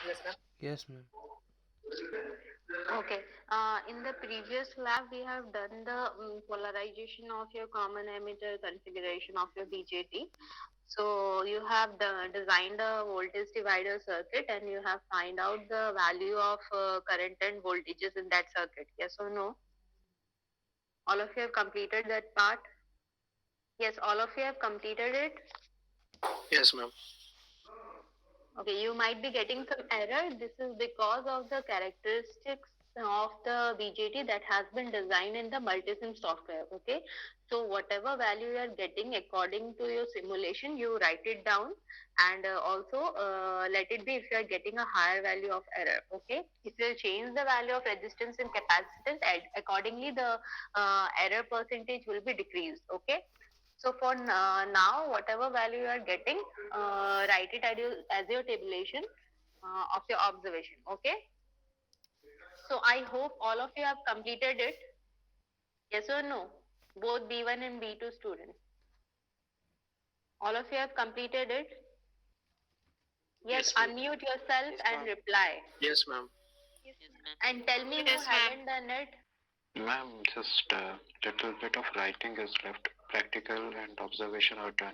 Yes, ma'am. Yes, ma'am. Okay. In the previous lab, we have done the polarization of your common emitter configuration of your BJT. So you have designed a voltage divider circuit and you have find out the value of current and voltages in that circuit. Yes or no? All of you have completed that part? Yes, all of you have completed it. Yes, ma'am. Okay, you might be getting some error. This is because of the characteristics of the BJT that has been designed in the multisim software. Okay, so whatever value you are getting according to your simulation, you write it down and also let it be if you are getting a higher value of error. Okay, if you change the value of resistance and capacitance, accordingly the error percentage will be decreased. Okay, so for now, whatever value you are getting, write it as your tabulation of your observation. Okay. So I hope all of you have completed it. Yes or no? Both B1 and B2 students. All of you have completed it. Yes. Yes, ma'am. Unmute yourself and reply. Yes, ma'am. And tell me who haven't done it. Ma'am, just little bit of writing is left. Practical and observation are done.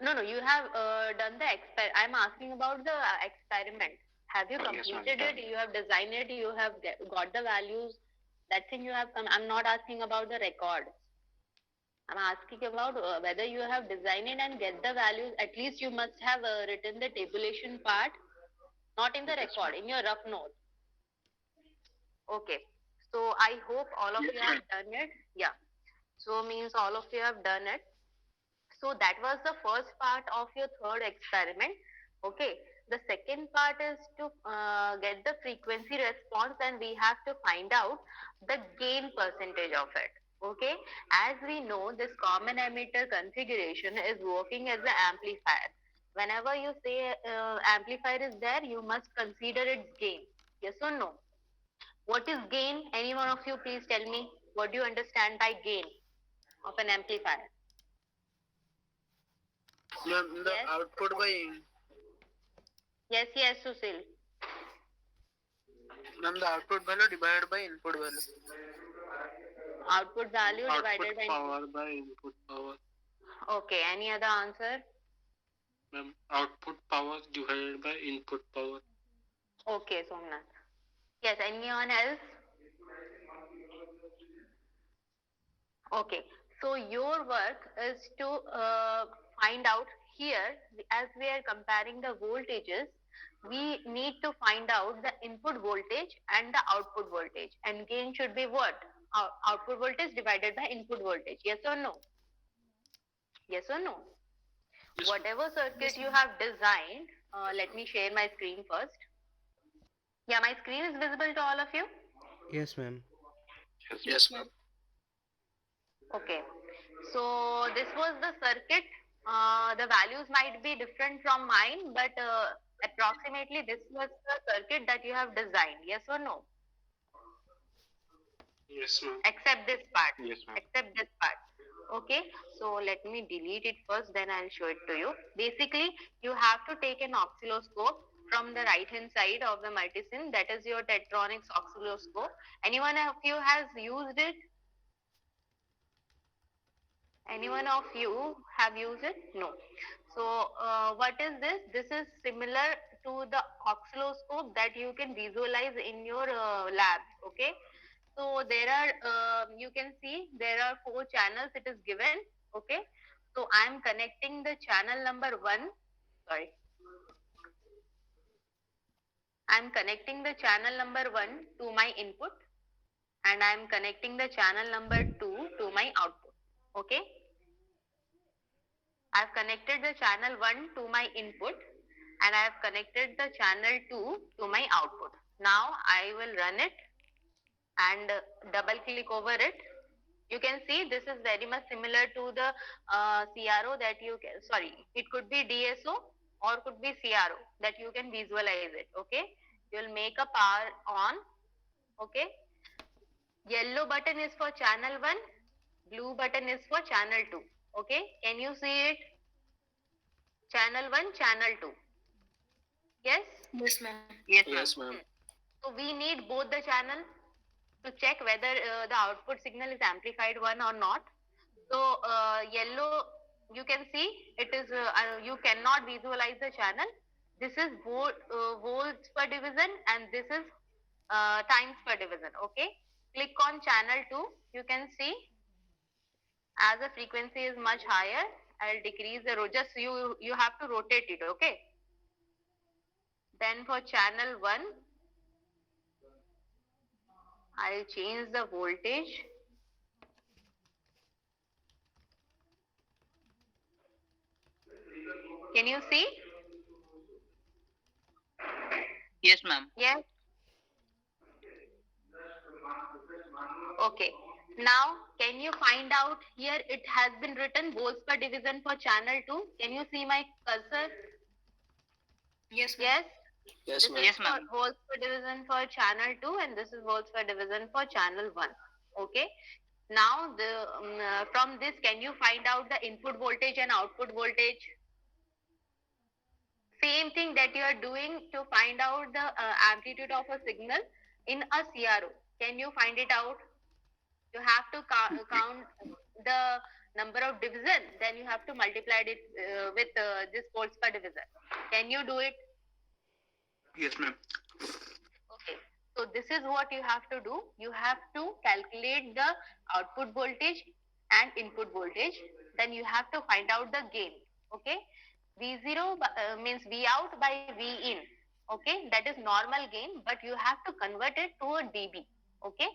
No, no. You have done the I'm asking about the experiment. Have you Yes, ma'am, completed done. it? You have designed it. You have got the values. That thing you have come. I'm not asking about the record. I'm asking about whether you have designed it and get the values. At least you must have written the tabulation part, not in the Yes, record, ma'am. in your rough note. Okay. So I hope all of you have done it. Yeah. So means all of you have done it. So that was the first part of your third experiment. Okay. The second part is to get the frequency response and we have to find out the gain percentage of it. Okay. As we know, this common emitter configuration is working as an amplifier. Whenever you say amplifier is there, you must consider its gain. Yes or no? What is gain? Any one of you please tell me what do you understand by gain of an amplifier? Ma'am, the Yes. output by Yes, yes, Susil. ma'am, the output value divided by input value. Output value Output divided by input. power by input power. Okay, any other answer? Ma'am, output power divided by input power. Okay, Somnath. Yes, anyone else? Okay, so your work is to find out here, as we are comparing the voltages, we need to find out the input voltage and the output voltage. And gain should be what? Output voltage divided by input voltage. Yes or no? Yes or no? Yes, Whatever circuit you have designed, let me share my screen first. Yeah, my screen is visible to all of you. Yes, ma'am. yes, ma'am. Okay, so this was the circuit. The values might be different from mine, but approximately this was the circuit that you have designed. Yes or no? Yes, ma'am. Except this part. Yes, ma'am. Except this part. Okay, so let me delete it first, then I'll show it to you. Basically, you have to take an oscilloscope from the right hand side of the multisim, that is your Tektronix oscilloscope. Anyone of you has used it? Anyone of you have used it? No. So what is this? This is similar to the oscilloscope that you can visualize in your lab. Okay. So there are, you can see there are 4 channels it is given. Okay. So I am connecting the channel number 1. Sorry. I am connecting the channel number 1 to my input and I am connecting the channel number 2 to my output. Okay. I have connected the channel 1 to my input and I have connected the channel 2 to my output. Now I will run it and double click over it. You can see this is very much similar to the CRO that you can, sorry, it could be DSO or could be CRO that you can visualize it. Okay. You will make a power on. Okay. Yellow button is for channel 1. Blue button is for channel 2. Okay. Can you see it? Channel 1, channel 2. Yes. Yes, ma'am. Yes, ma'am. So we need both the channel to check whether the output signal is amplified one or not. So yellow, you can see it is. You cannot visualize the channel. This is volts per division, and this is times per division. Okay. Click on channel 2. You can see as the frequency is much higher, I'll decrease the just you have to rotate it. Okay. Then for channel 1, I'll change the voltage. Can you see? Yes, ma'am. Yes. Okay. Now, can you find out here? It has been written volts per division for channel 2. Can you see my cursor? Yes, ma'am. Yes. Yes, This ma'am. is Yes, for ma'am. volts per division for channel 2, and this is volts per division for channel 1. Okay. Now, from this, can you find out the input voltage and output voltage? Same thing that you are doing to find out the amplitude of a signal in a CRO. Can you find it out? You have to count the number of division, then you have to multiply it with this volts per division. Can you do it? Yes, ma'am. Okay. So this is what you have to do. You have to calculate the output voltage and input voltage. Then you have to find out the gain. Okay. V0 means V out by V in. Okay. That is normal gain, but you have to convert it to a dB. Okay.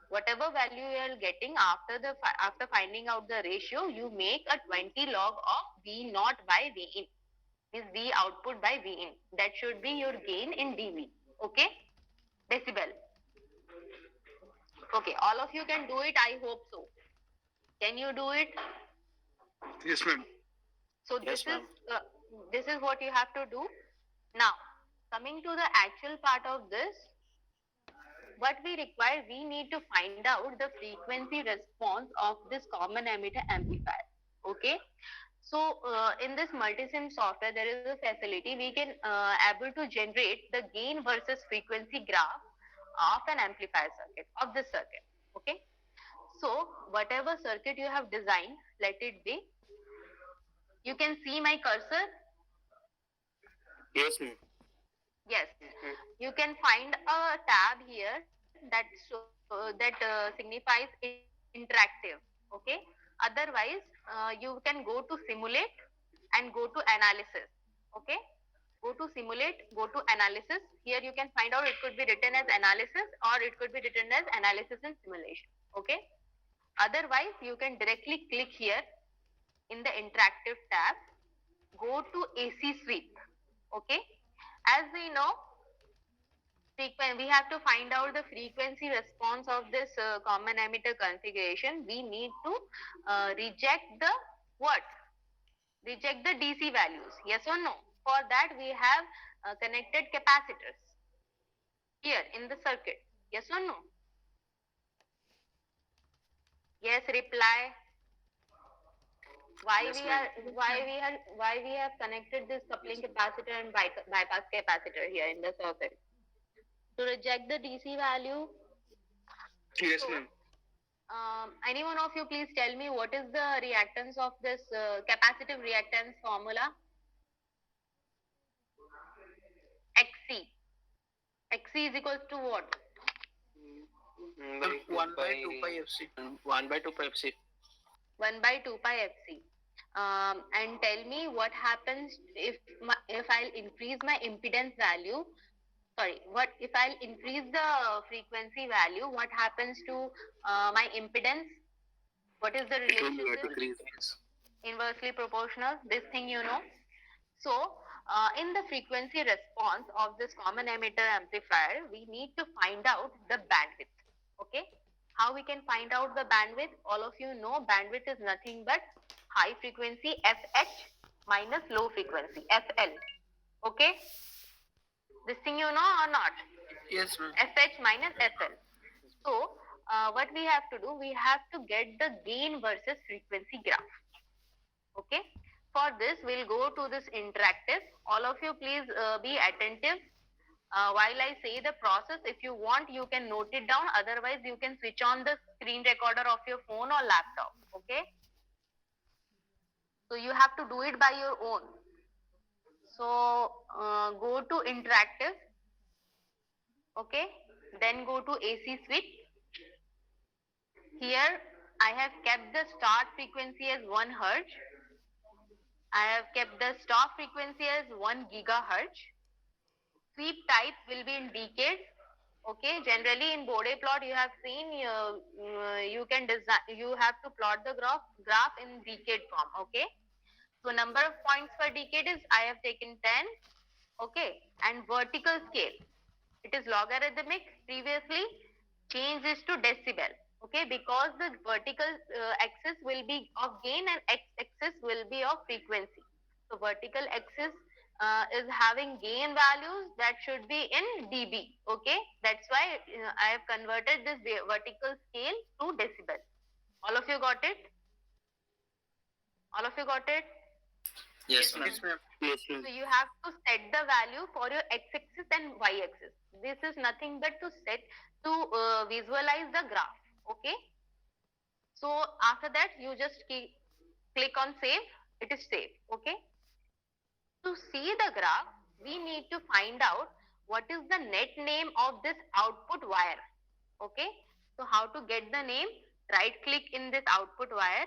Whatever value you are getting after finding out the ratio, you make a 20 log of V naught by V in. Is V output by V in. That should be your gain in dB. Okay. Decibel. Okay, all of you can do it. I hope so. Can you do it? Yes, ma'am. So Yes, this is what you have to do. Now, coming to the actual part of this, what we require, we need to find out the frequency response of this common emitter amplifier. Okay. So in this multisim software, there is a facility we can able to generate the gain versus frequency graph of an amplifier circuit, of this circuit. Okay. So whatever circuit you have designed, let it be. You can see my cursor. Yes, ma'am. Yes. You can find a tab here that signifies interactive. Okay. Otherwise, you can go to simulate and go to analysis. Okay. Go to simulate, go to analysis. Here you can find out it could be written as analysis or it could be written as analysis and simulation. Okay. Otherwise, you can directly click here in the interactive tab. Go to AC sweep. Okay. As we know, we have to find out the frequency response of this common emitter configuration. We need to reject the what? Reject the DC values. Yes or no? For that, we have connected capacitors here in the circuit. Yes or no? Yes, reply. Why we have connected this coupling capacitor and bypass capacitor here in the circuit? To reject the DC value. Yes, ma'am. Any one of you please tell me what is the reactance of this capacitive reactance formula? XC. XC is equals to what? 1 by 2 pi FC. 1 by 2 pi FC. 1 by 2 pi FC. And tell me what happens if I'll increase my impedance value. Sorry, what if I'll increase the frequency value? What happens to my impedance? What is the relationship? Inversely proportional. This thing you know. So, in the frequency response of this common emitter amplifier, we need to find out the bandwidth. Okay. How we can find out the bandwidth? All of you know bandwidth is nothing but high frequency FH minus low frequency FL. Okay. This thing you know or not? Yes, ma'am. FH minus FL. So, what we have to do, we have to get the gain versus frequency graph. Okay. for this, we'll go to this interactive. All of you please be attentive while I say the process. If you want, you can note it down. Otherwise, you can switch on the screen recorder of your phone or laptop. Okay. So you have to do it by your own. So go to interactive. Okay. Then go to AC switch. Here I have kept the start frequency as 1 Hz. I have kept the stop frequency as 1 gigahertz. Sweep type will be in decades. Okay, generally in Bode plot you have seen you can design, you have to plot the graph in decade form. Okay, so number of points per decade is I have taken 10. Okay, and vertical scale, it is logarithmic. Previously change this to decibel. Okay, because the vertical axis will be of gain and x-axis will be of frequency. So vertical axis is having gain values that should be in dB. Okay, that's why I have converted this vertical scale to decibel. All of you got it? All of you got it? Yes, ma'am. Yes, ma'am. So you have to set the value for your x-axis and y-axis. This is nothing but to set to visualize the graph. Okay. So after that, you just click on save. It is saved. Okay. To see the graph, we need to find out what is the net name of this output wire. Okay. So how to get the name? Right click in this output wire,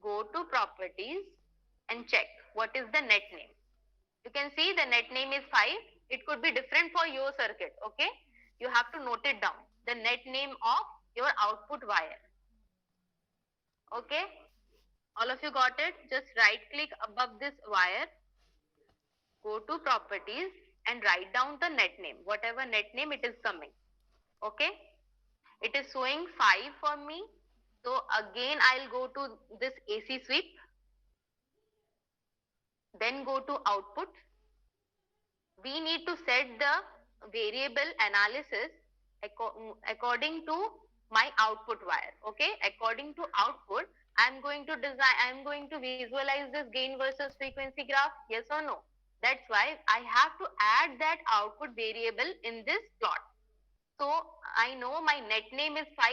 go to properties and check what is the net name. You can see the net name is 5. It could be different for your circuit. Okay. You have to note it down. The net name of your output wire. Okay. All of you got it? Just right click above this wire, go to properties and write down the net name, whatever net name it is coming. Okay. It is showing 5 for me. So again, I'll go to this AC sweep. Then go to output. We need to set the variable analysis according to my output wire. Okay. According to output, I'm going to visualize this gain versus frequency graph. Yes or no? That's why I have to add that output variable in this plot. So I know my net name is 5.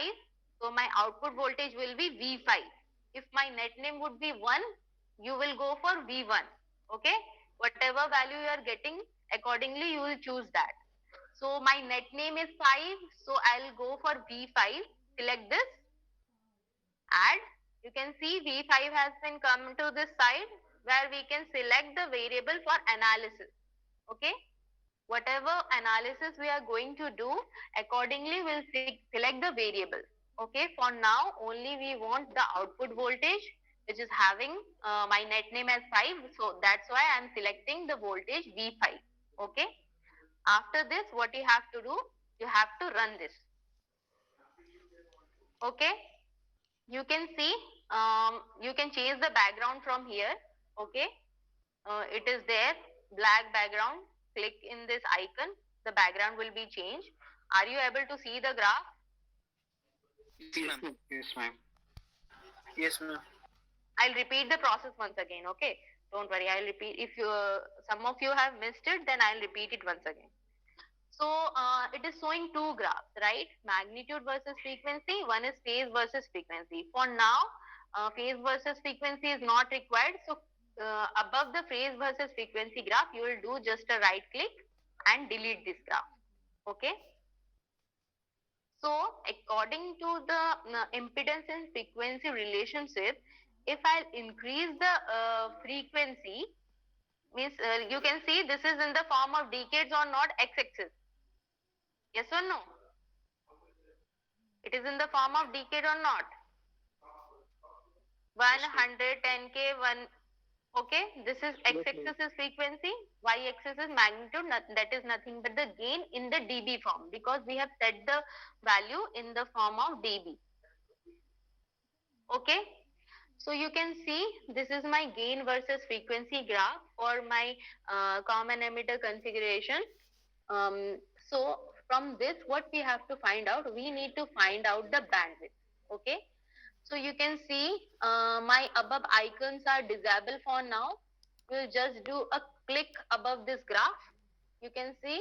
So my output voltage will be V5. If my net name would be 1, you will go for V1. Okay. Whatever value you are getting, accordingly you will choose that. So my net name is 5. So I'll go for V5. Select this. Add. You can see V5 has been come to this side where we can select the variable for analysis. Okay. Whatever analysis we are going to do, accordingly we'll select the variable. Okay. For now, only we want the output voltage, which is having my net name as 5. So that's why I'm selecting the voltage V5. Okay. After this, what you have to do, you have to run this. Okay. You can see, you can change the background from here. Okay. It is there, black background. Click in this icon. The background will be changed. Are you able to see the graph? Yes, ma'am. Yes, ma'am. Yes, ma'am. I'll repeat the process once again. Okay. Don't worry. I'll repeat. If you, some of you have missed it, then I'll repeat it once again. So it is showing 2 graphs, right? Magnitude versus frequency. One is phase versus frequency. For now, phase versus frequency is not required. So above the phase versus frequency graph, you will do just a right click and delete this graph. Okay. So according to the impedance and frequency relationship, if I increase the frequency, means you can see this is in the form of decades or not, x-axis. Yes or no? It is in the form of decade or not? 110K, 1. Okay, this is x-axis is frequency, y-axis is magnitude. That is nothing but the gain in the dB form, because we have set the value in the form of dB. Okay, so you can see this is my gain versus frequency graph for my common emitter configuration. So from this, what we have to find out, we need to find out the bandwidth. Okay, So you can see my above icons are disabled for now. We'll just do a click above this graph. You can see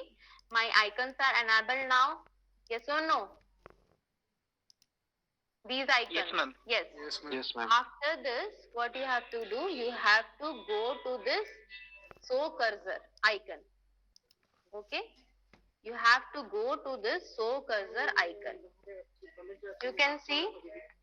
my icons are enabled now. Yes or no? These icons. Yes, ma'am. Yes. Yes, ma'am. Yes, ma'am. After this, what you have to do, you have to go to this show cursor icon. Okay? You have to go to this show cursor icon. You can see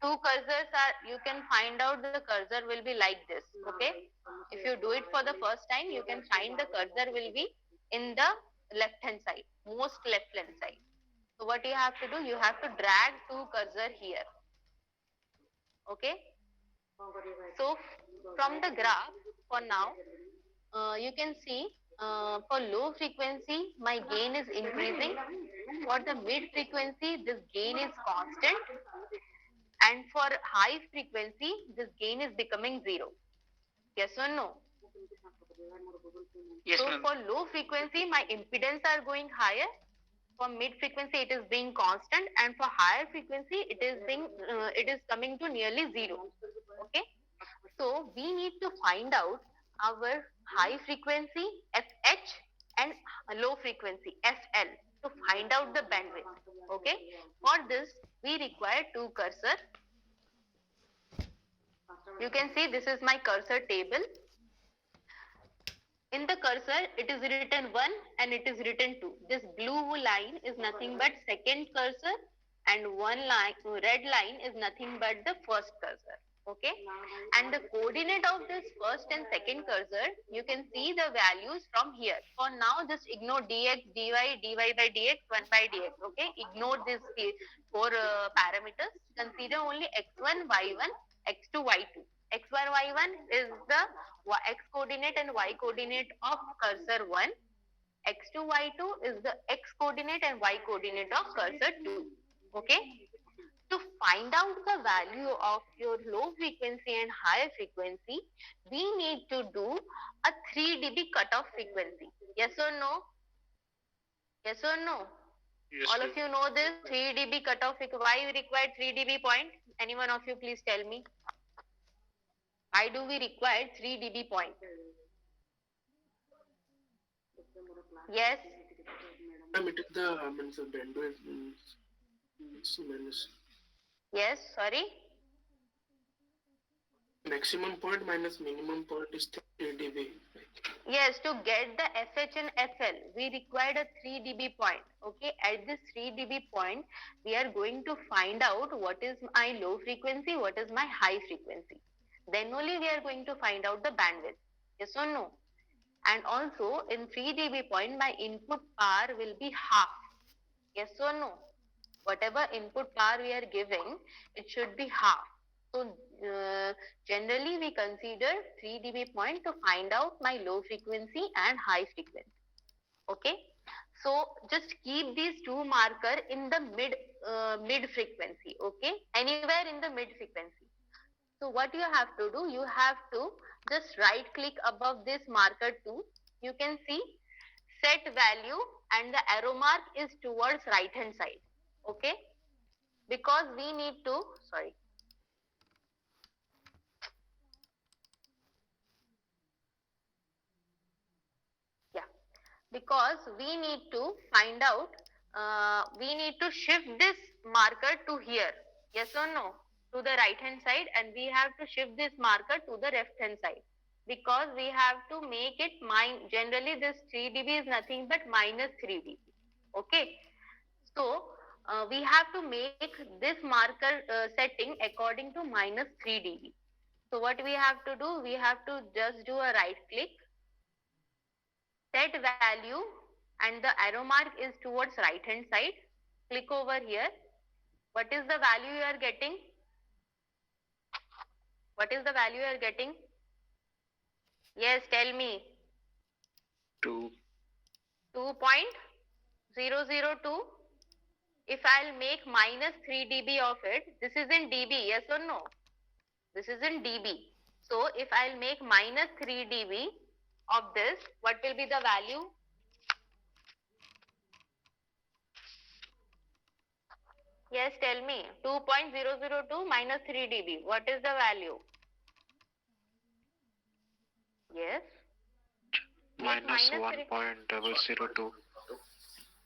two cursors are, you can find out the cursor will be like this. Okay? If you do it for the first time, you can find the cursor will be in the left hand side, most left hand side. So what you have to do, you have to drag two cursor here. Okay? So from the graph for now, you can see for low frequency, my gain is increasing. For the mid frequency, this gain is constant. And for high frequency, this gain is becoming 0. Yes or no? Yes, So ma'am. for low frequency, my impedance are going higher. For mid frequency, it is being constant, and for higher frequency, it is coming to nearly 0. Okay. So we need to find out our high frequency FH and low frequency FL to find out the bandwidth. Okay. For this, we require two cursor. You can see this is my cursor table. In the cursor, it is written 1 and it is written 2. This blue line is nothing but second cursor, and red line is nothing but the first cursor. Okay, and the coordinate of this first and second cursor, you can see the values from here. For now, just ignore dx, dy, dy by dx, 1 by dx. Okay, ignore these four parameters. Consider only x1, y1, x2, y2. x1, y1 is the x coordinate and y coordinate of cursor 1. x2, y2 is the x coordinate and y coordinate of cursor 2. Okay. To find out the value of your low frequency and high frequency, we need to do a 3 dB cutoff frequency. Yes or no? Yes or no? Yes, All ma'am. of you know this 3 dB cutoff frequency. Why we require 3 dB point? Any one of you please tell me. Why do we require 3 dB point? Yes. Ma'am, it is the bandwidth minus Yes, sorry. maximum point minus minimum point is 3 dB. Yes, to get the FH and FL, we required a 3 dB point. Okay, at this 3 dB point, we are going to find out what is my low frequency, what is my high frequency. Then only we are going to find out the bandwidth. Yes or no? And also in 3 dB point, my input power will be half. Yes or no? Whatever input power we are giving, it should be half. So generally we consider 3 dB point to find out my low frequency and high frequency. Okay. So just keep these two marker in the mid frequency. Okay. Anywhere in the mid frequency. So what you have to do, you have to just right click above this marker 2. You can see set value and the arrow mark is towards right hand side. Okay. Because we need to, sorry. Because we need to find out, we need to shift this marker to here. Yes or no? To the right hand side, and we have to shift this marker to the left hand side. Because we have to make it generally this 3 dB is nothing but minus 3 dB. Okay. So we have to make this marker setting according to minus 3 dB. So what we have to do, we have to just do a right click, set value, and the arrow mark is towards right hand side. Click over here. What is the value you are getting? What is the value you are getting? Yes, tell me. 2.002. If I'll make minus 3 dB of it, this is in dB, yes or no? This is in dB. So if I'll make minus 3 dB of this, what will be the value? Yes, tell me. 2.002 minus 3 dB. What is the value? Yes. Minus minus 1.002.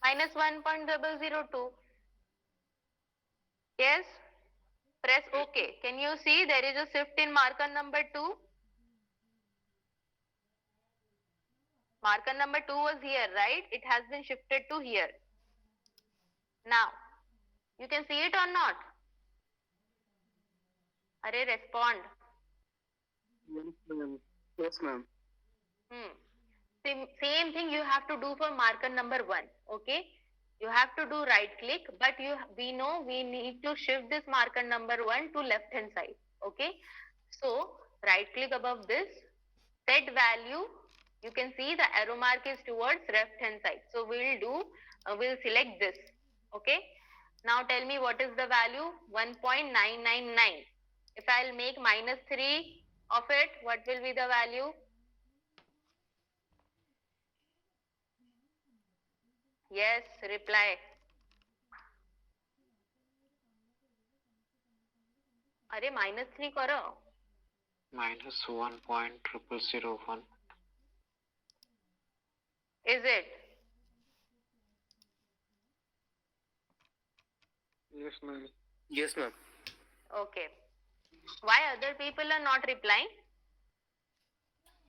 Minus 1.002. Yes. Press OK. Can you see there is a shift in marker number 2? Marker number 2 was here, right? It has been shifted to here. Now, you can see it or not? Arey, respond. Yes, ma'am. Yes, ma'am. Same thing you have to do for marker number 1. Okay. You have to do right click, but we know we need to shift this marker number 1 to left hand side. Okay. So right click above this, set value. You can see the arrow mark is towards left hand side. So we'll select this. Okay. Now tell me what is the value? 1.999. If I'll make minus 3 of it, what will be the value? Yes, reply. अरे -3 करो. Minus 1.0001. Is it? Yes, ma'am. Yes, ma'am. Okay. Why other people are not replying?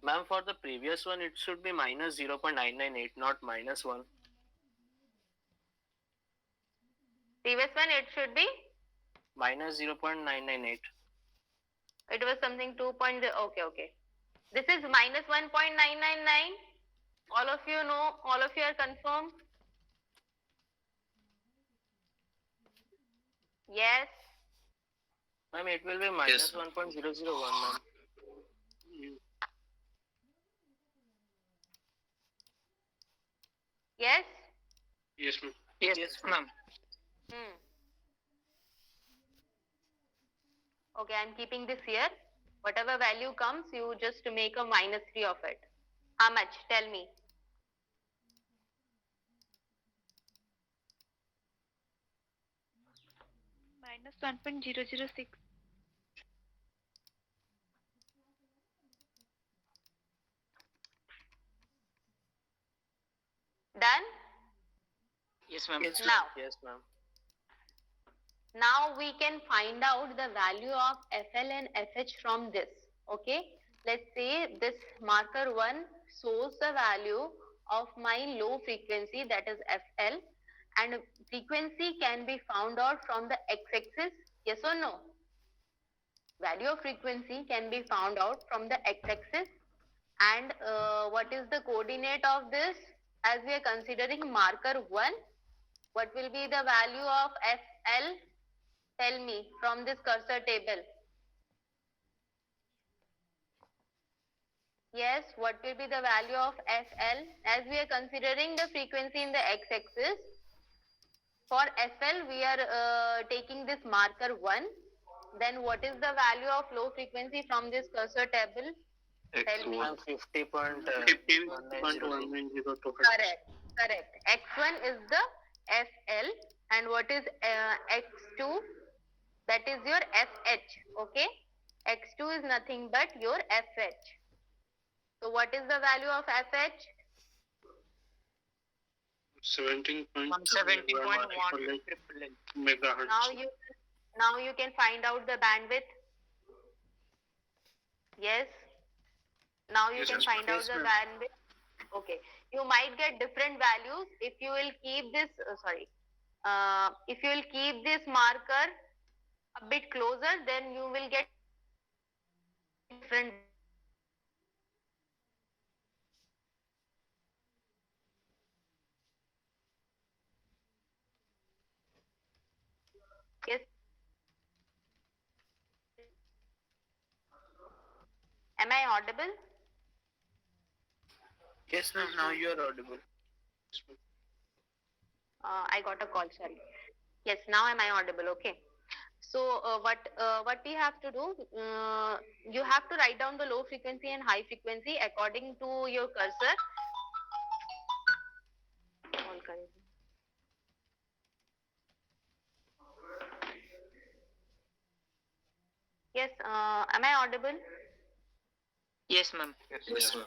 Ma'am, for the previous one, it should be minus 0.998, not minus 1. Previous one it should be? Minus 0.998. It was something 2. Okay. This is minus 1.999. All of you know, all of you are confirmed? Yes. Ma'am, it will be minus 1.001, ma'am. Yes? Yes, ma'am. Yes, ma'am. Okay, I'm keeping this here. Whatever value comes, you just make a -3 of it. How much? Tell me. Minus 1.006. Done? Yes, ma'am. Yes, Now. Yes, ma'am. Now we can find out the value of FL and FH from this. Okay. Let's say this marker 1 shows the value of my low frequency, that is FL, and frequency can be found out from the x-axis. Yes or no? Value of frequency can be found out from the x-axis. And what is the coordinate of this? As we are considering marker 1, what will be the value of FL? Tell me from this cursor table. Yes, what will be the value of FL? As we are considering the frequency in the x-axis, for FL we are taking this marker 1. Then what is the value of low frequency from this cursor table? Tell me. Ma'am, 50.190. Correct. X1 is the FL and what is X2? That is your FH. Okay. X2 is nothing but your FH. So what is the value of FH? 17.1 megahertz. Now you can find out the bandwidth. Yes. Now you can find out the bandwidth. Okay. You might get different values if you will keep this. If you will keep this marker a bit closer, then you will get different. Yes. Am I audible? Yes, ma'am. Now you are audible. I got a call, sorry. Yes, now am I audible? Okay. So what we have to do, you have to write down the low frequency and high frequency according to your cursor. Yes, am I audible? Yes, ma'am. Yes, ma'am.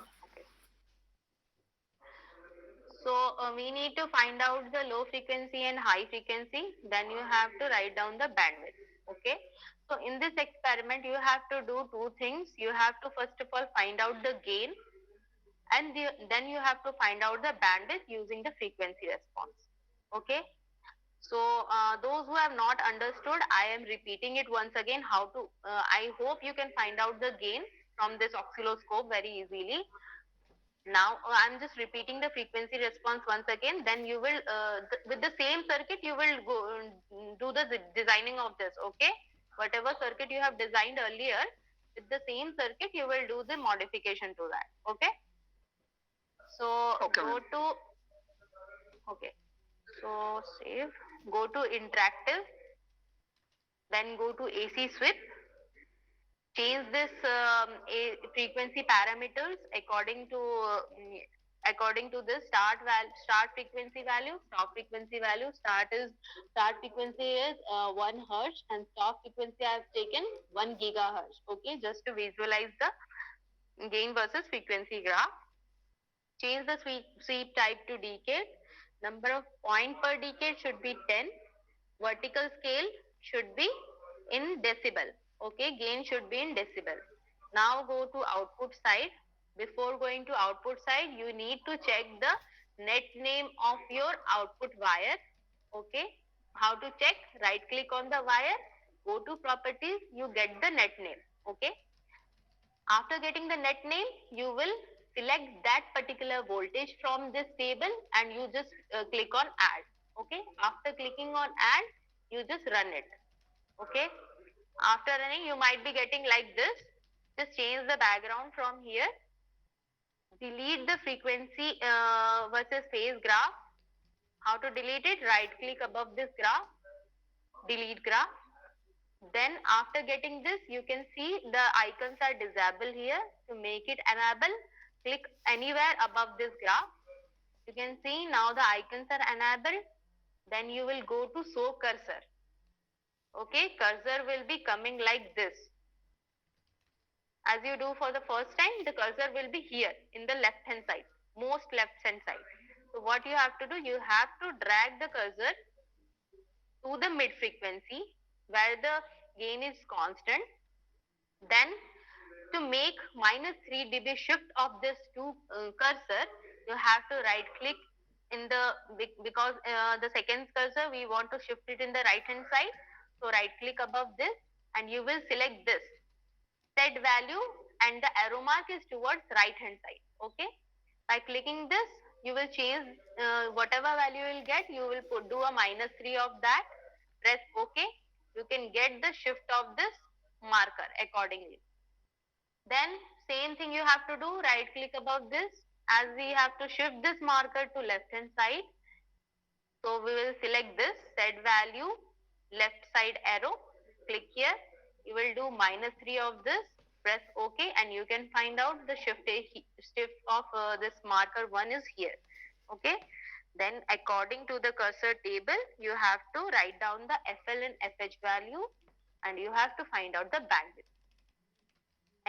So we need to find out the low frequency and high frequency. Then you have to write down the bandwidth. Okay. So in this experiment, you have to do two things. You have to first of all find out the gain, and then you have to find out the bandwidth using the frequency response. Okay. So those who have not understood, I am repeating it once again. How to? I hope you can find out the gain from this oscilloscope very easily. Now I'm just repeating the frequency response once again. Then you will, with the same circuit, you will go do the designing of this. Okay, whatever circuit you have designed earlier, with the same circuit, you will do the modification to that. Okay. So Okay, go ma'am. to. Okay. So save. Go to interactive. Then go to AC switch. Change this frequency parameters according to this start frequency value, stop frequency value. Start frequency is 1 hertz and stop frequency I have taken 1 gigahertz. Okay, just to visualize the gain versus frequency graph. Change the sweep type to decade. Number of point per decade should be 10. Vertical scale should be in decibel. Okay, gain should be in decibel. Now go to output side. Before going to output side, you need to check the net name of your output wire. Okay, how to check? Right click on the wire, go to properties, you get the net name. Okay, after getting the net name, you will select that particular voltage from this table and you just click on add. Okay, after clicking on add, you just run it. Okay, after running, you might be getting like this. Just change the background from here. Delete the frequency versus phase graph. How to delete it? Right click above this graph, delete graph. Then after getting this, you can see the icons are disabled here. To make it enable, click anywhere above this graph. You can see now the icons are enabled. Then you will go to show cursor. Okay, cursor will be coming like this. As you do for the first time, the cursor will be here in the left hand side, most left hand side. So what you have to do, you have to drag the cursor to the mid frequency where the gain is constant. Then to make -3 dB shift of this to cursor, you have to right click in the, because the second cursor we want to shift it in the right hand side. So right click above this and you will select this set value and the arrow mark is towards right hand side. Okay, by clicking this you will change whatever value you will get, you will do a -3 of that, press OK. You can get the shift of this marker accordingly. Then same thing you have to do, right click above this, as we have to shift this marker to left hand side. So we will select this set value, left side arrow, click here. You will do -3 of this, press OK, and you can find out the shift of this marker 1 is here. Okay. Then according to the cursor table, you have to write down the FL and FH value and you have to find out the bandwidth.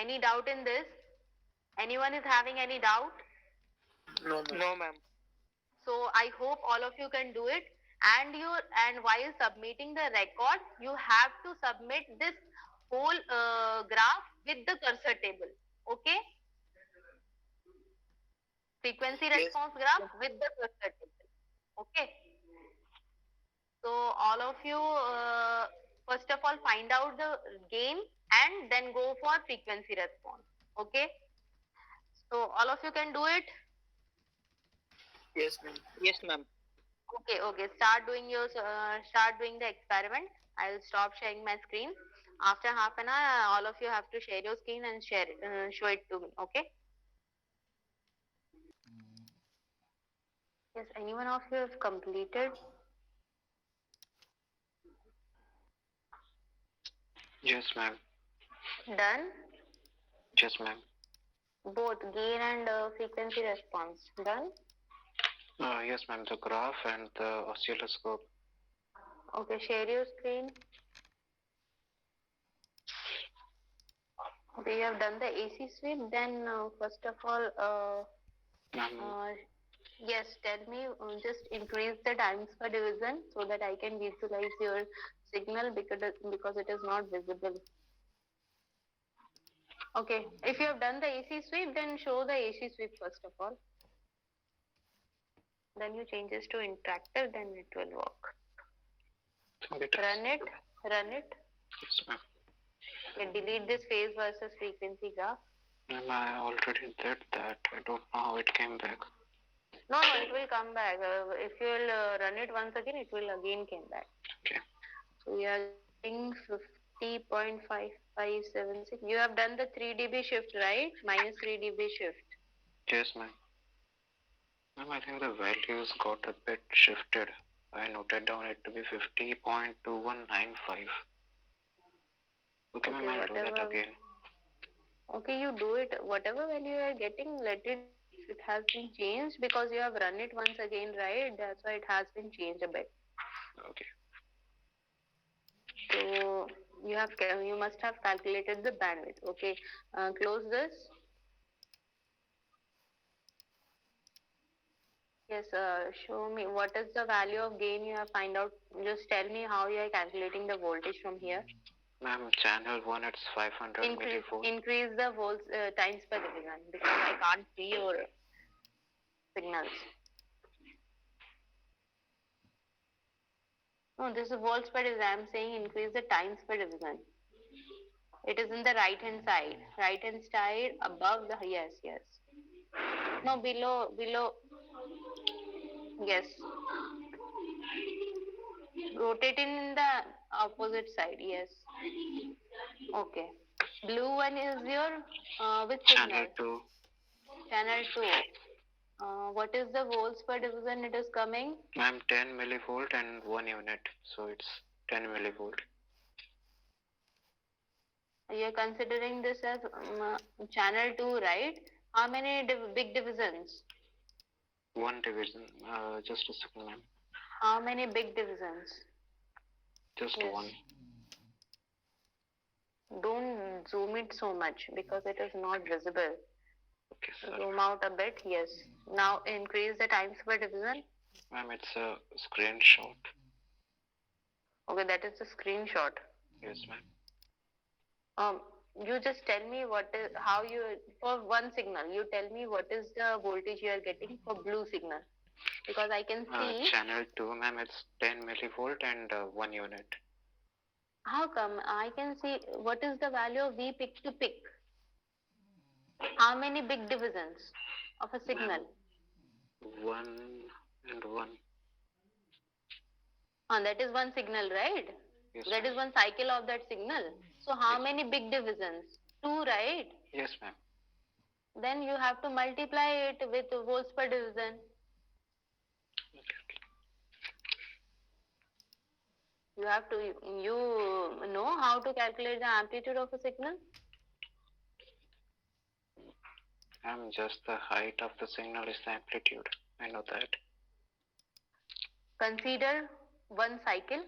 Any doubt in this? Anyone is having any doubt? No, No, ma'am. So I hope all of you can do it. And while submitting the record, you have to submit this whole graph with the cursor table. Okay? Frequency response graph with the cursor table. Okay? So all of you, first of all, find out the gain and then go for frequency response. Okay? So all of you can do it. Yes, ma'am. Yes, ma'am. Okay. Start doing the experiment. I'll stop sharing my screen. After half an hour, all of you have to share your screen and show it to me. Okay? Yes. Anyone of you have completed? Yes, ma'am. Done? Yes, ma'am. Both gain and frequency response. Done? Yes, ma'am. The graph and the oscilloscope. Okay. Share your screen. Okay, you have done the AC sweep. Then first of all, Ma'am, yes, tell me. Just increase the times per division so that I can visualize your signal because it is not visible. Okay, if you have done the AC sweep, then show the AC sweep first of all. Then you change this to interactive, then it will work. Run it, run it. yes, ma'am. Okay, delete this phase versus frequency graph. Ma'am, I already did that. I don't know how it came back. No, it will come back. If you will run it once again, it will again come back. Okay. So we are getting 50.5576. You have done the 3 dB shift, right? Minus 3 dB shift. Yes, ma'am. Ma'am, I think the values got a bit shifted. I noted down it to be 50.2195. Okay, ma'am, I'll do that whatever. again. Okay, you do it. Whatever value you are getting, let it. It has been changed because you have run it once again, right? That's why it has been changed a bit. Okay. So you must have calculated the bandwidth. Okay, close this. Yes, show me what is the value of gain you have find out. Just tell me how you are calculating the voltage from here. Ma'am, channel 1 it's 500 millivolts. Increase the volts times per division because I can't see your signals. No, this is volts per division. I'm saying increase the times per division. It is in the right hand side. Right hand side above the yes. No, below. Yes. Rotating in the opposite side. Yes. Okay. Blue one is your which signal? Channel 2. Channel 2. What is the volts per division it is coming? Ma'am, 10 millivolt and 1 unit. So it's 10 millivolt. You are considering this as channel 2, right? How many big divisions? 1 division. Just a second, ma'am. How many big divisions? Just Yes. 1. Don't zoom it so much because it is not visible. Okay, sir. Zoom out a bit, yes. Now increase the times per division. Ma'am, it's a screenshot. Okay, that is the screenshot. Yes, ma'am. You just tell me how you, for one signal, you tell me what is the voltage you are getting for blue signal. Because I can see. Channel 2, ma'am, it's 10 millivolt and 1 unit. How come? I can see what is the value of V peak to peak. How many big divisions of a signal? 1 and 1. That is one signal, right? Yes, That ma'am. is one cycle of that signal. So how Yes. many big divisions? 2, right? Yes, ma'am. Then you have to multiply it with volts per division. Okay. You have to, you know how to calculate the amplitude of a signal? Just the height of the signal is the amplitude. I know that. Consider one cycle.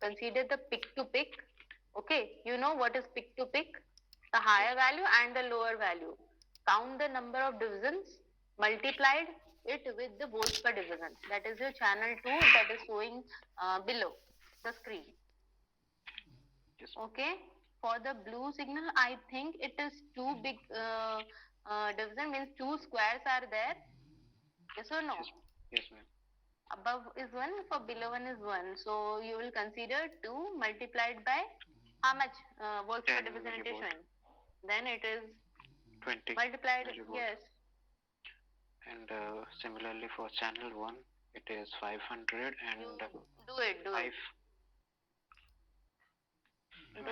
Consider the peak to peak. Okay, you know what is peak to peak? The higher value and the lower value. Count the number of divisions, multiplied it with the volts per division. That is your channel 2 that is showing below the screen. Yes. Okay, for the blue signal, I think it is 2 big division, means 2 squares are there. Yes or no? Yes, ma'am. Above is 1, for below 1 is 1. So you will consider 2 multiplied by how much volts per 10 division it is millivolt. showing. Then it is 20 multiplied, millivolt. yes. And similarly for channel 1, it is 500 and Do it. 5. Do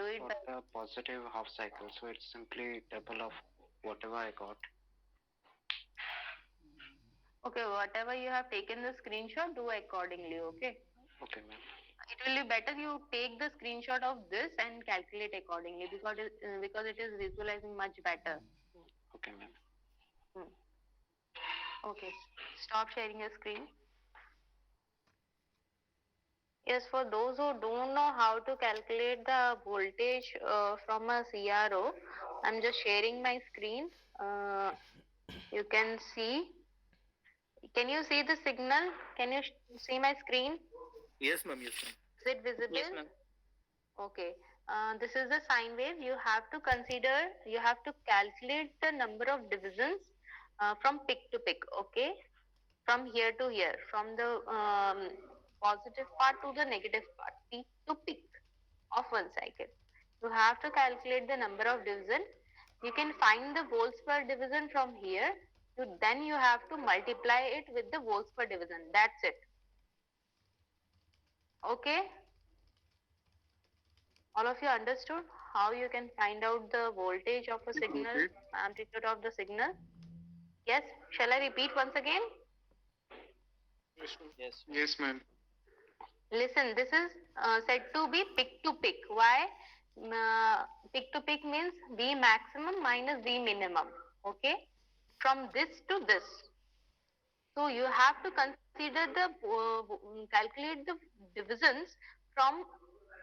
it. For the positive half cycle, so it's simply double of whatever I got. Okay, whatever you have taken the screenshot, do accordingly, okay? Okay, ma'am. It will be better you take the screenshot of this and calculate accordingly because it is visualizing much better. Okay, ma'am. Okay, stop sharing your screen. Yes, for those who don't know how to calculate the voltage from a CRO, I'm just sharing my screen. You can see. Can you see the signal? Can you see my screen? Yes, ma'am. Yes, ma'am. Is it visible? Yes, ma'am. Okay. This is the sine wave. You have to calculate the number of divisions from peak to peak. Okay. From here to here, from the positive part to the negative part, peak to peak of one cycle. You have to calculate the number of division. You can find the volts per division from here. Then you have to multiply it with the volts per division. That's it. Okay. All of you understood how you can find out the voltage of a signal, amplitude of the signal? Yes. Shall I repeat once again? Yes, ma'am. Yes. Yes, ma'am. Listen, this is said to be peak to peak. Why? Peak to peak means V maximum minus V minimum. Okay. From this to this. So you have to consider calculate the divisions from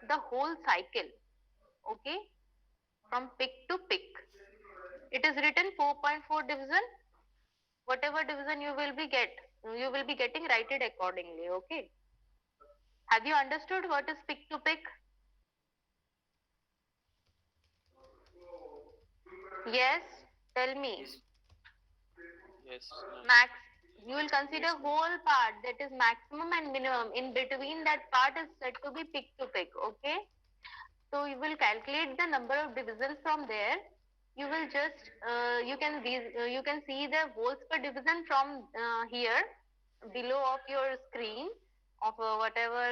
the whole cycle. Okay. From peak to peak. It is written 4.4 division. Whatever division you will be getting, write it accordingly. Okay. Have you understood what is peak to peak? Yes. Tell me. Yes. Max. You will consider whole part, that is maximum and minimum. In between that part is said to be peak to peak. Okay. So you will calculate the number of divisions from there. You will just you can see the volts per division from here below of your screen of whatever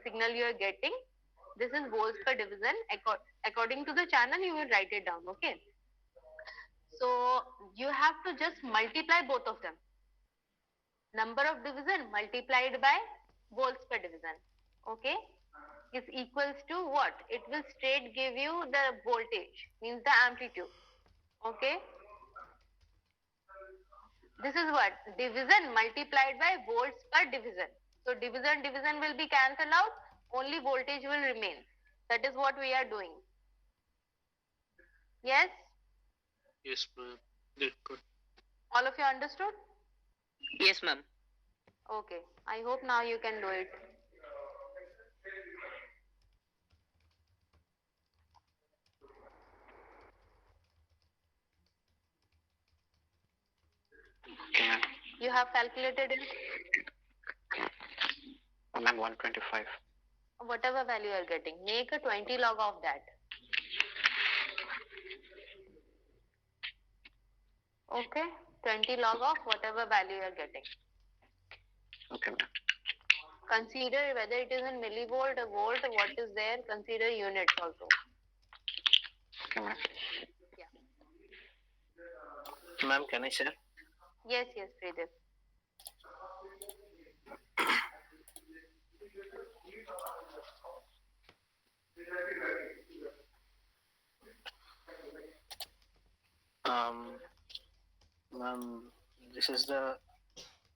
signal you are getting. This is volts per division. According to the channel, you will write it down. Okay. So you have to just multiply both of them. Number of division multiplied by volts per division. Okay. Is equals to what? It will straight give you the voltage, means the amplitude. Okay. This is what? Division multiplied by volts per division. So division will be cancelled out. Only voltage will remain. That is what we are doing. Yes? Yes, ma'am. That's good. All of you understood? Yes, ma'am. Okay. I hope now you can do it. Okay, ma'am. You have calculated it? Ma'am, 125. Whatever value you are getting. Make a 20 log of that. Okay. 20 log of whatever value you are getting. Okay, ma'am. Consider whether it is in millivolt or volt, what is there, consider units also. Okay, ma'am. Ma'am, can I share? Yes, Predeep. Ma'am, this is the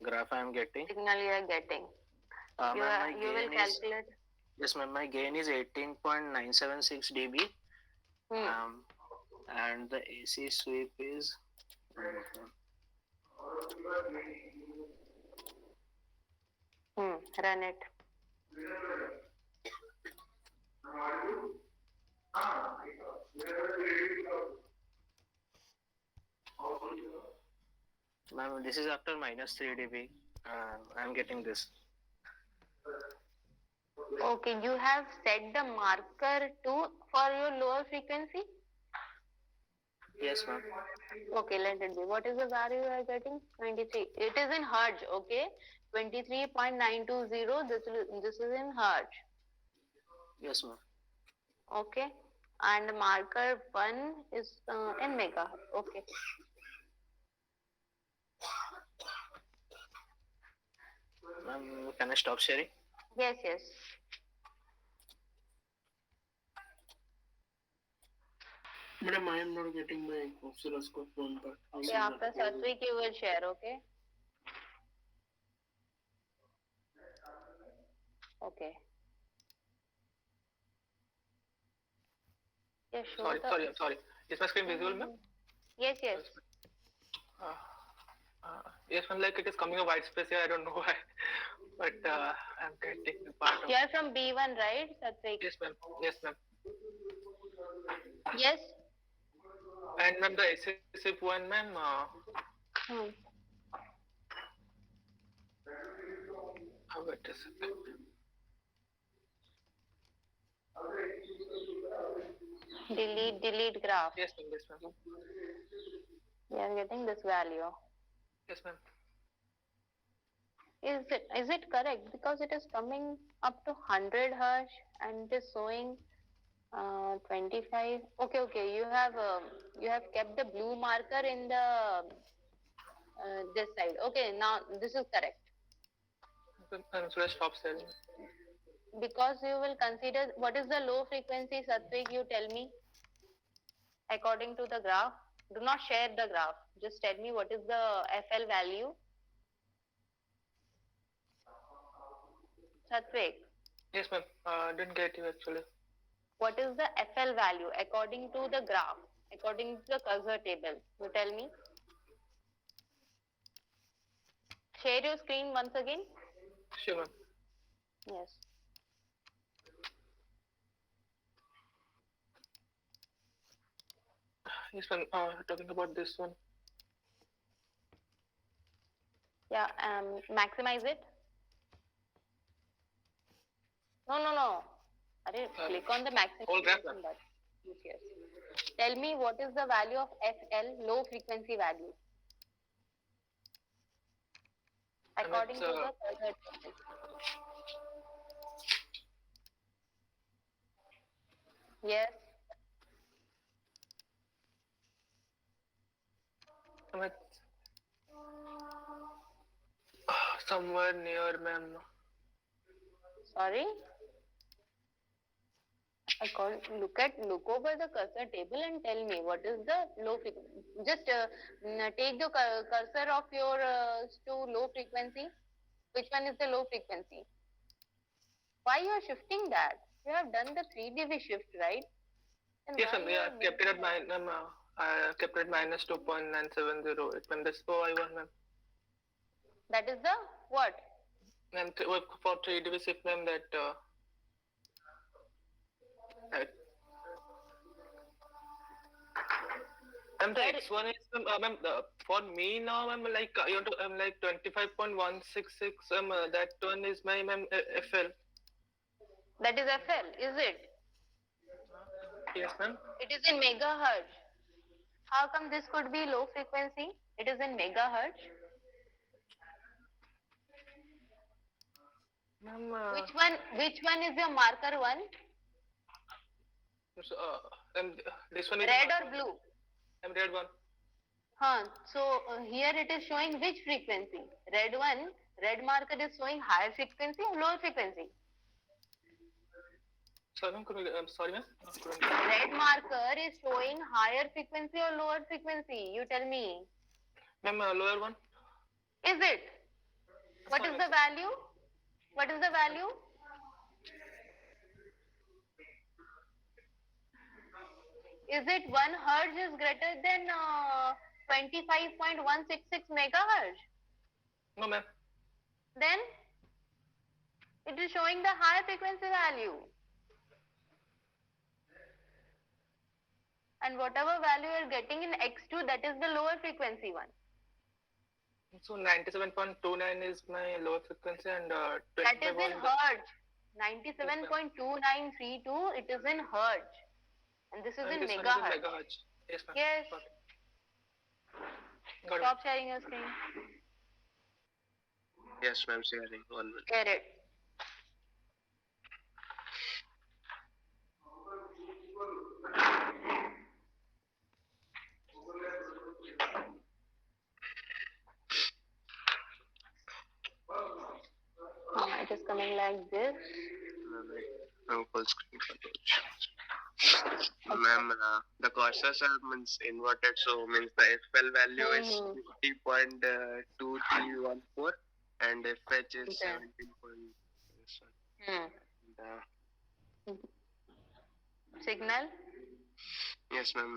graph I am getting. Signal you are getting. You will calculate. Yes, ma'am. My gain is 18.976 dB. And the AC sweep is. Run it. Ma'am, this is after minus 3 dB. I am getting this. Okay, you have set the marker for your lower frequency? Yes, ma'am. Okay, let it be. What is the value you are getting? 23. It is in hertz, okay? 23.920. This is in hertz. Yes, ma'am. Okay. And marker 1 is in megahertz. Okay. Ma'am, can I stop sharing? Yes. Madam, I am not getting my oscilloscope one part. Okay, after Satwik you will share, okay? Okay. Yeah, sure. Sorry. Is my screen visible, ma'am? Yes, yes. Yes, ma'am. Like it is coming a white space here. I don't know why, but I'm getting the part of. You are from B1, right, Satvik? Yes, ma'am. Yes, ma'am. Yes. And ma'am, the SSIP one, ma'am. Wait a second. Delete graph. Yes, ma'am. Yes, ma'am. We are getting this value. Yes, ma'am. Is it correct? Because it is coming up to 100 hash and it is showing 25. Okay. You have kept the blue marker in the this side. Okay, now this is correct. So let's stop sharing. Because you will consider what is the low frequency, Satvik, you tell me. According to the graph, do not share the graph. Just tell me what is the FL value. Satvik, Yes, ma'am. Didn't get you actually. what is the FL value according to the graph, according to the cursor table? You tell me. Share your screen once again. Sure, ma'am. Yes. Yes, ma'am. Talking about this one. Yeah, maximize it. No. Click on the Whole graph, maximization button. Yes. Tell me what is the value of FL, low frequency value. According to the cursor table. Yes. Somewhere near, ma'am. Sorry. Look over the cursor table and tell me what is the low frequency. Just take the cursor of your to low frequency. Which one is the low frequency? Why you are shifting that? You have done the 3 dB shift, right? And Yes, why ma'am. you Yeah, are I kept it at I kept it minus 2.970. Ma'am, that's for I1, ma'am. That is the what? And for 3 dB shift, ma'am, that and the X1 is, ma'am, for me now, ma'am, like, I'm like 25.166, that one is my, ma'am, FL. That is FL, is it? Yes, ma'am. It is in megahertz. How come this could be low frequency? It is in megahertz. Ma'am, Which one is your marker one? this one is Red or blue? red one. So here it is showing which frequency? Red marker is showing higher frequency or lower frequency? Sorry, ma'am. I'm sorry, ma'am. Red marker is showing higher frequency or lower frequency? You tell me. Ma'am, lower one. Is it? What is the value? What is the value? Is it 1 hertz is greater than 25.166 megahertz? No, ma'am. Then it is showing the higher frequency value. And whatever value you are getting in X2, that is the lower frequency one. So 97.29 is my lower frequency and that is in hertz. 97.2932, it is in hertz. And this is in megahertz. Yes, ma'am. Yes. Stop sharing your screen. Yes, ma'am, sharing. 1 minute. Share it. It is coming like this. Full screen coverage. Ma'am, the cursors are means inverted, so means the FL value is 50.2314 and FH is 17. Signal? Yes, Yes, ma'am.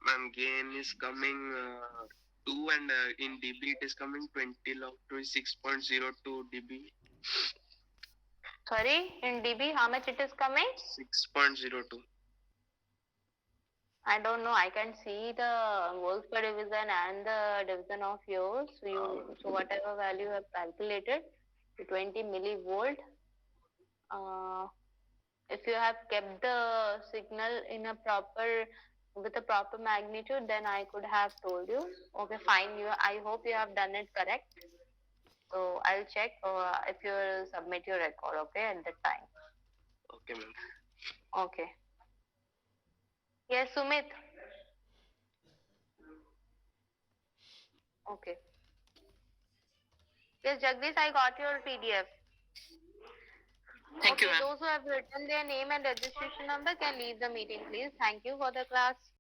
Ma'am, gain is coming 2 and in dB it is coming 20 log to 6.02 dB. Sorry, in dB, how much it is coming? 6.02. I don't know. I can see the volts per division and the division of yours. So whatever value you have calculated, 20 millivolt. If you have kept the signal in a with a proper magnitude, then I could have told you. Okay, fine. I hope you have done it correct. So I'll check if you will submit your record. Okay, at that time. Okay, ma'am. Okay. Yes, Sumit. Okay. Yes, Jagdish, I got your PDF. Thank you, Okay, ma'am. those who have written their name and registration number can leave the meeting, please. Thank you for the class.